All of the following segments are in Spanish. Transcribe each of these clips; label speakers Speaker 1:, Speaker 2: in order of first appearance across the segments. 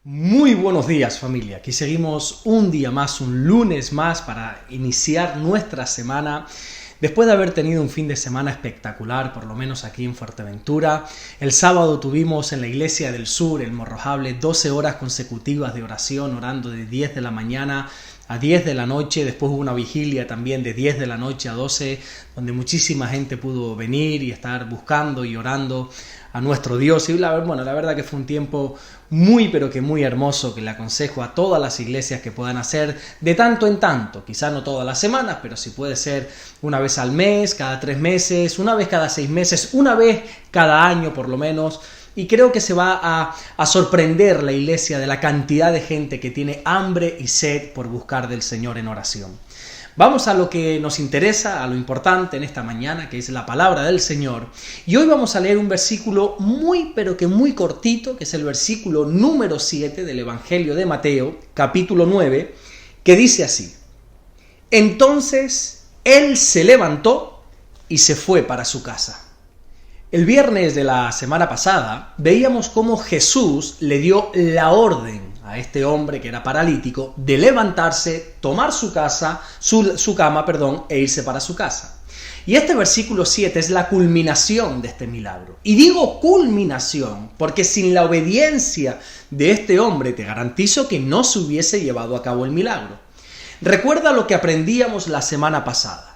Speaker 1: Muy buenos días, familia. Aquí seguimos un día más, un lunes más para iniciar nuestra semana. Después de haber tenido un fin de semana espectacular, por lo menos aquí en Fuerteventura, el sábado tuvimos en la Iglesia del Sur, el Morrojable, 12 horas consecutivas de oración, orando de 10 de la mañana a 10 de la noche. Después hubo una vigilia también de 10 de la noche a 12, donde muchísima gente pudo venir y estar buscando y orando a nuestro Dios. Y la verdad que fue un tiempo muy pero que muy hermoso, que le aconsejo a todas las iglesias que puedan hacer de tanto en tanto, quizá no todas las semanas, pero si puede ser una vez al mes, cada 3 meses, una vez cada 6 meses, una vez cada año por lo menos. Y creo que se va a sorprender la iglesia de la cantidad de gente que tiene hambre y sed por buscar del Señor en oración. Vamos a lo que nos interesa, a lo importante en esta mañana, que es la palabra del Señor. Y hoy vamos a leer un versículo muy, pero que muy cortito, que es el versículo número 7 del Evangelio de Mateo, capítulo 9, que dice así: Entonces él se levantó y se fue para su casa. El viernes de la semana pasada veíamos cómo Jesús le dio la orden a este hombre que era paralítico de levantarse, tomar su cama, e irse para su casa. Y este versículo 7 es la culminación de este milagro. Y digo culminación porque sin la obediencia de este hombre te garantizo que no se hubiese llevado a cabo el milagro. Recuerda lo que aprendíamos la semana pasada,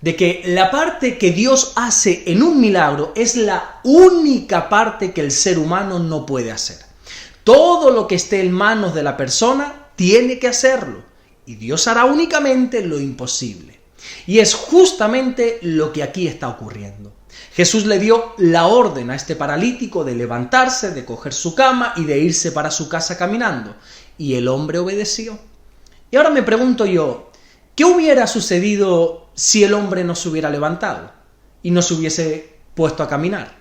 Speaker 1: de que la parte que Dios hace en un milagro es la única parte que el ser humano no puede hacer. Todo lo que esté en manos de la persona tiene que hacerlo, y Dios hará únicamente lo imposible. Y es justamente lo que aquí está ocurriendo. Jesús le dio la orden a este paralítico de levantarse, de coger su cama y de irse para su casa caminando, y el hombre obedeció. Y ahora me pregunto yo, ¿qué hubiera sucedido si el hombre no se hubiera levantado y no se hubiese puesto a caminar?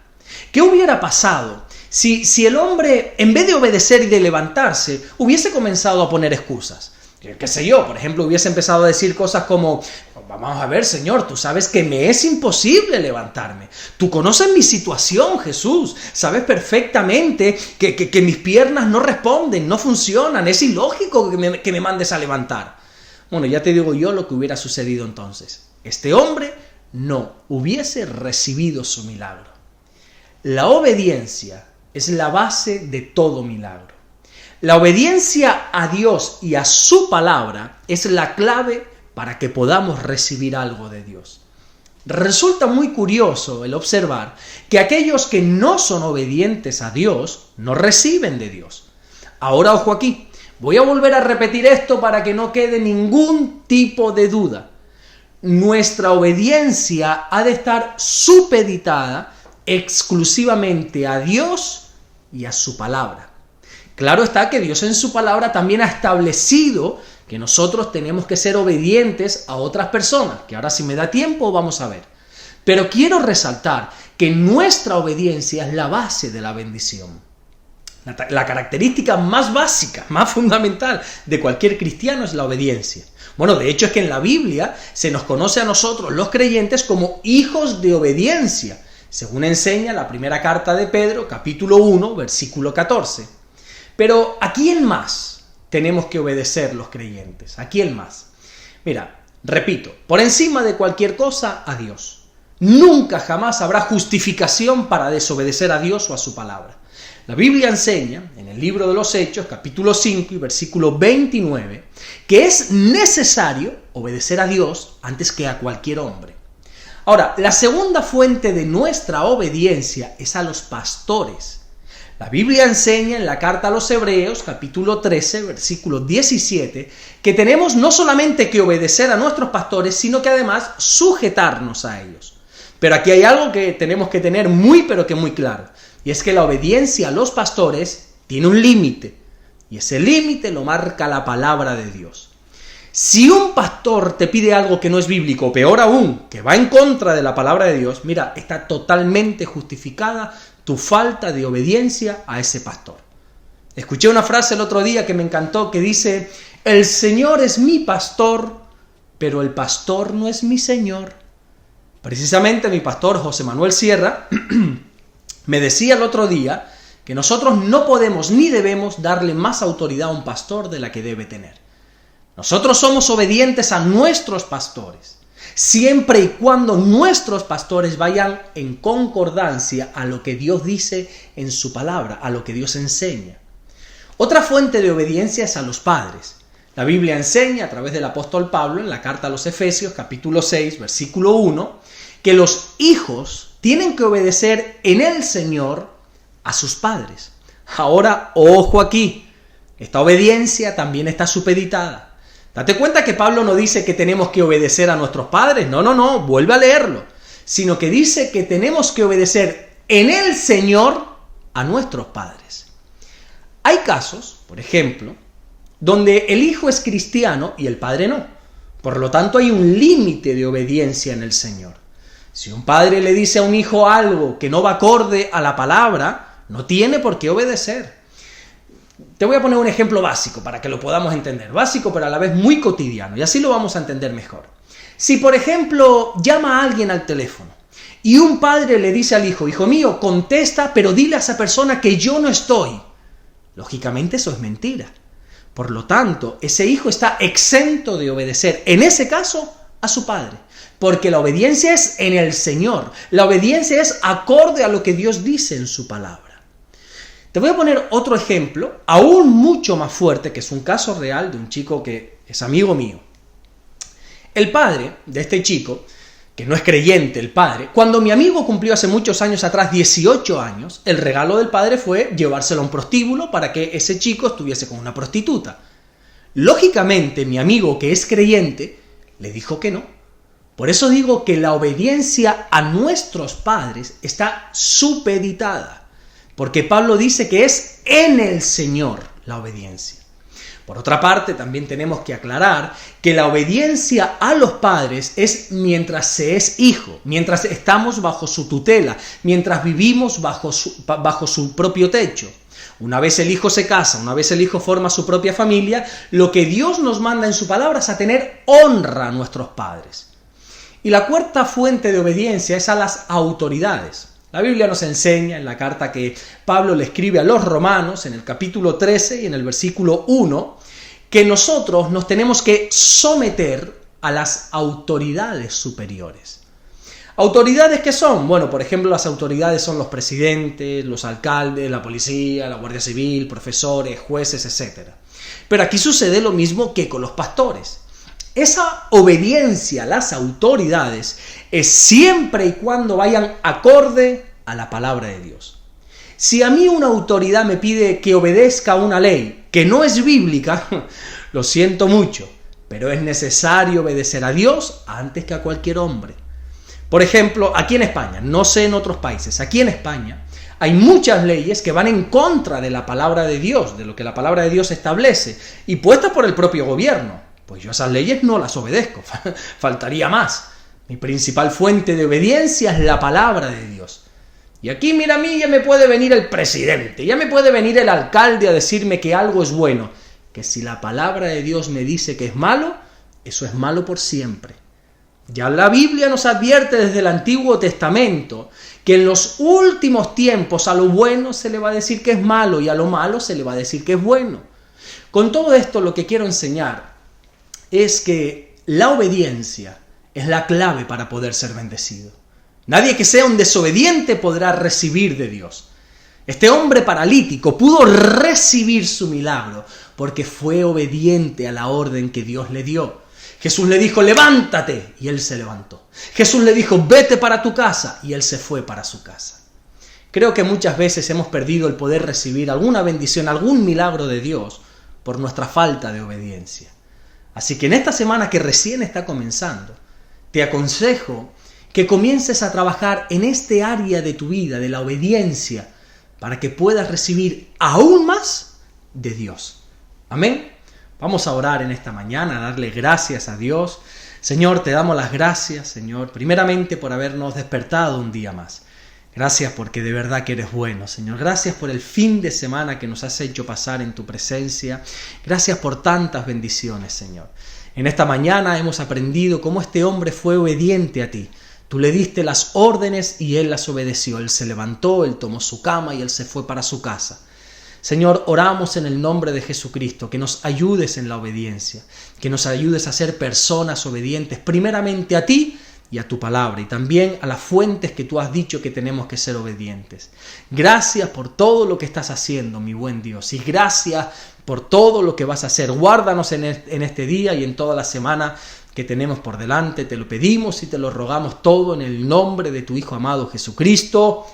Speaker 1: ¿Qué hubiera pasado si el hombre, en vez de obedecer y de levantarse, hubiese comenzado a poner excusas? ¿Qué sé yo? Por ejemplo, hubiese empezado a decir cosas como: vamos a ver, Señor, tú sabes que me es imposible levantarme. Tú conoces mi situación, Jesús. Sabes perfectamente que mis piernas no responden, no funcionan. Es ilógico que me mandes a levantar. Bueno, ya te digo yo lo que hubiera sucedido entonces. Este hombre no hubiese recibido su milagro. La obediencia es la base de todo milagro. La obediencia a Dios y a su palabra es la clave para que podamos recibir algo de Dios. Resulta muy curioso el observar que aquellos que no son obedientes a Dios no reciben de Dios. Ahora, ojo aquí. Voy a volver a repetir esto para que no quede ningún tipo de duda. Nuestra obediencia ha de estar supeditada exclusivamente a Dios y a su palabra. Claro está que Dios en su palabra también ha establecido que nosotros tenemos que ser obedientes a otras personas, que ahora si me da tiempo vamos a ver. Pero quiero resaltar que nuestra obediencia es la base de la bendición. La característica más básica, más fundamental de cualquier cristiano es la obediencia. Bueno, de hecho es que en la Biblia se nos conoce a nosotros, los creyentes, como hijos de obediencia, según enseña la primera carta de Pedro, capítulo 1, versículo 14. Pero ¿a quién más tenemos que obedecer los creyentes? ¿A quién más? Mira, repito, por encima de cualquier cosa, a Dios. Nunca jamás habrá justificación para desobedecer a Dios o a su palabra. La Biblia enseña, en el libro de los Hechos, capítulo 5 y versículo 29, que es necesario obedecer a Dios antes que a cualquier hombre. Ahora, la segunda fuente de nuestra obediencia es a los pastores. La Biblia enseña en la carta a los Hebreos, capítulo 13, versículo 17, que tenemos no solamente que obedecer a nuestros pastores, sino que además sujetarnos a ellos. Pero aquí hay algo que tenemos que tener muy pero que muy claro. Y es que la obediencia a los pastores tiene un límite, y ese límite lo marca la palabra de Dios. Si un pastor te pide algo que no es bíblico, o peor aún, que va en contra de la palabra de Dios, mira, está totalmente justificada tu falta de obediencia a ese pastor. Escuché una frase el otro día que me encantó, que dice: el Señor es mi pastor, pero el pastor no es mi Señor. Precisamente mi pastor José Manuel Sierra me decía el otro día que nosotros no podemos ni debemos darle más autoridad a un pastor de la que debe tener. Nosotros somos obedientes a nuestros pastores, siempre y cuando nuestros pastores vayan en concordancia a lo que Dios dice en su palabra, a lo que Dios enseña. Otra fuente de obediencia es a los padres. La Biblia enseña a través del apóstol Pablo en la carta a los Efesios, capítulo 6, versículo 1, que los hijos tienen que obedecer en el Señor a sus padres. Ahora, ojo aquí, esta obediencia también está supeditada. Date cuenta que Pablo no dice que tenemos que obedecer a nuestros padres, no, vuelve a leerlo, sino que dice que tenemos que obedecer en el Señor a nuestros padres. Hay casos, por ejemplo, donde el hijo es cristiano y el padre no. Por lo tanto, hay un límite de obediencia en el Señor. Si un padre le dice a un hijo algo que no va acorde a la palabra, no tiene por qué obedecer. Te voy a poner un ejemplo básico para que lo podamos entender. Básico, pero a la vez muy cotidiano, y así lo vamos a entender mejor. Si, por ejemplo, llama a alguien al teléfono y un padre le dice al hijo, hijo mío, contesta, pero dile a esa persona que yo no estoy. Lógicamente eso es mentira. Por lo tanto, ese hijo está exento de obedecer, en ese caso, a su padre. Porque la obediencia es en el Señor. La obediencia es acorde a lo que Dios dice en su palabra. Te voy a poner otro ejemplo, aún mucho más fuerte, que es un caso real de un chico que es amigo mío. El padre de este chico, que no es creyente el padre, cuando mi amigo cumplió hace muchos años atrás 18 años, el regalo del padre fue llevárselo a un prostíbulo para que ese chico estuviese con una prostituta. Lógicamente, mi amigo, que es creyente, le dijo que no. Por eso digo que la obediencia a nuestros padres está supeditada. Porque Pablo dice que es en el Señor la obediencia. Por otra parte, también tenemos que aclarar que la obediencia a los padres es mientras se es hijo, mientras estamos bajo su tutela, mientras vivimos bajo su propio techo. Una vez el hijo se casa, una vez el hijo forma su propia familia, lo que Dios nos manda en su palabra es a tener honra a nuestros padres. Y la cuarta fuente de obediencia es a las autoridades. La Biblia nos enseña en la carta que Pablo le escribe a los romanos, en el capítulo 13 y en el versículo 1, que nosotros nos tenemos que someter a las autoridades superiores. ¿Autoridades qué son? Bueno, por ejemplo, las autoridades son los presidentes, los alcaldes, la policía, la Guardia Civil, profesores, jueces, etc. Pero aquí sucede lo mismo que con los pastores. Esa obediencia a las autoridades es siempre y cuando vayan acorde a la palabra de Dios. Si a mí una autoridad me pide que obedezca a una ley que no es bíblica, lo siento mucho, pero es necesario obedecer a Dios antes que a cualquier hombre. Por ejemplo, aquí en España, no sé en otros países, aquí en España hay muchas leyes que van en contra de la palabra de Dios, de lo que la palabra de Dios establece, y puestas por el propio gobierno. Pues yo esas leyes no las obedezco, faltaría más. Mi principal fuente de obediencia es la palabra de Dios. Y aquí, mira, a mí ya me puede venir el presidente, ya me puede venir el alcalde a decirme que algo es bueno. Que si la palabra de Dios me dice que es malo, eso es malo por siempre. Ya la Biblia nos advierte desde el Antiguo Testamento que en los últimos tiempos a lo bueno se le va a decir que es malo y a lo malo se le va a decir que es bueno. Con todo esto lo que quiero enseñar es que la obediencia es la clave para poder ser bendecido. Nadie que sea un desobediente podrá recibir de Dios. Este hombre paralítico pudo recibir su milagro porque fue obediente a la orden que Dios le dio. Jesús le dijo, levántate, y él se levantó. Jesús le dijo, vete para tu casa, y él se fue para su casa. Creo que muchas veces hemos perdido el poder recibir alguna bendición, algún milagro de Dios por nuestra falta de obediencia. Así que en esta semana que recién está comenzando, te aconsejo que comiences a trabajar en este área de tu vida, de la obediencia, para que puedas recibir aún más de Dios. Amén. Vamos a orar en esta mañana, a darle gracias a Dios. Señor, te damos las gracias, Señor, primeramente por habernos despertado un día más. Gracias porque de verdad que eres bueno, Señor. Gracias por el fin de semana que nos has hecho pasar en tu presencia. Gracias por tantas bendiciones, Señor. En esta mañana hemos aprendido cómo este hombre fue obediente a ti. Tú le diste las órdenes y él las obedeció. Él se levantó, él tomó su cama y él se fue para su casa. Señor, oramos en el nombre de Jesucristo, que nos ayudes en la obediencia, que nos ayudes a ser personas obedientes, primeramente a ti y a tu palabra, y también a las fuentes que tú has dicho que tenemos que ser obedientes. Gracias por todo lo que estás haciendo, mi buen Dios, y gracias por todo lo que vas a hacer. Guárdanos en este día y en toda la semana que tenemos por delante. Te lo pedimos y te lo rogamos todo en el nombre de tu Hijo amado Jesucristo.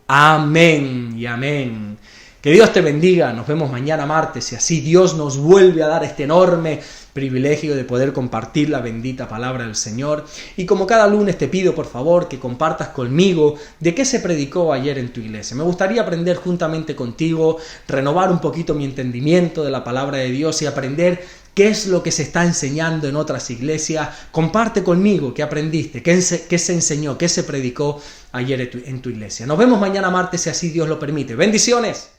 Speaker 1: Amén y amén. Que Dios te bendiga, nos vemos mañana martes y así Dios nos vuelve a dar este enorme privilegio de poder compartir la bendita palabra del Señor. Y como cada lunes te pido por favor que compartas conmigo de qué se predicó ayer en tu iglesia. Me gustaría aprender juntamente contigo, renovar un poquito mi entendimiento de la palabra de Dios y aprender qué es lo que se está enseñando en otras iglesias. Comparte conmigo qué aprendiste, qué se enseñó, qué se predicó ayer en tu iglesia. Nos vemos mañana martes si así Dios lo permite. Bendiciones.